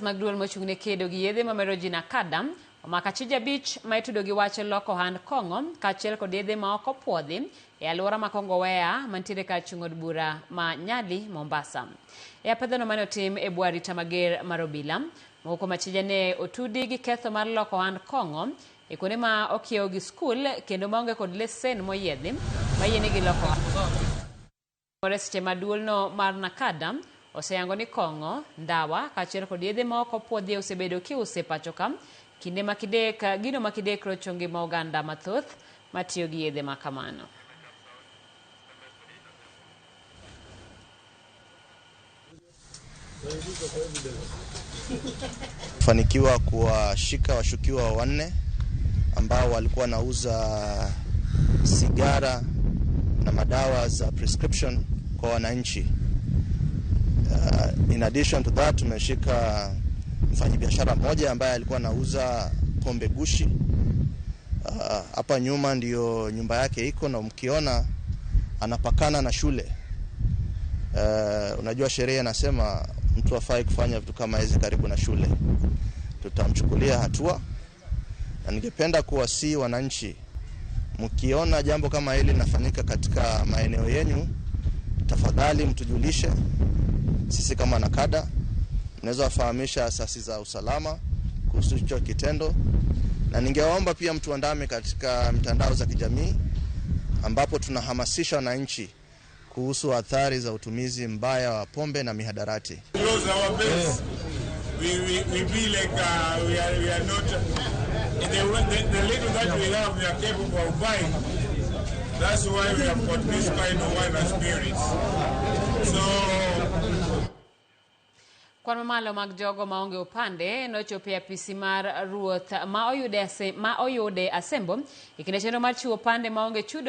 Magduol mochung'ne kedo gi yedhe mamero ji NACADA omako achije 5 ma itudo gi wach loko ohand kong'o kaachiel kod yedhe ma ok opuodhi e alwora ma Kongowea mantiere kar chung' od bura ma Nyali, Mombasa. E apedhono mane otim e bwo arita mager mar obila, moko kuom achije ne otudi gi ketho mar loko ohand kong'o e kuonde ma okiewo gi skul kendo maonge kod lesen moyiedhi mayienegi loko seche ma duolno mar NACADA oseyango ni kong'o, ndawa kaachiel kod yedhe ma ok opuodhi osebedo kiuse pacho ka kinde ma gino ma kidek rocho ngima oganda mathoth matiyo gi yedhe ma kamano. Fanikiwa kuwashika washukiwa 4 ambao walikuwa wanauza sigara na madawa za prescription kwa wananchi. In addition to that, tumeshika mfanyabiashara mmoja ambaye alikuwa anauza pombe gushi. Hapa nyuma ndio nyumba yake iko, na mkiona anapakana na shule. Unajua sheria inasema mtu hafai kufanya vitu kama hizi karibu na shule. Tutamchukulia hatua, na ningependa kuwasihi wananchi, mkiona jambo kama hili linafanyika katika maeneo yenu, tafadhali mtujulishe. Sisi kama NACADA tunaweza wafahamisha asasi za usalama kuhusu hicho kitendo, na ningewaomba pia mtuandame katika mitandao za kijamii ambapo tunahamasisha wananchi kuhusu athari za utumizi mbaya wa pombe na mihadarati. That's why we have got this kind of wine and spirits. Kwan mamalo mag jogo maonge upande nochopia apisi mar ruoth ma oyude Asembo ikinde chenro mar chiwo pande maonge chudo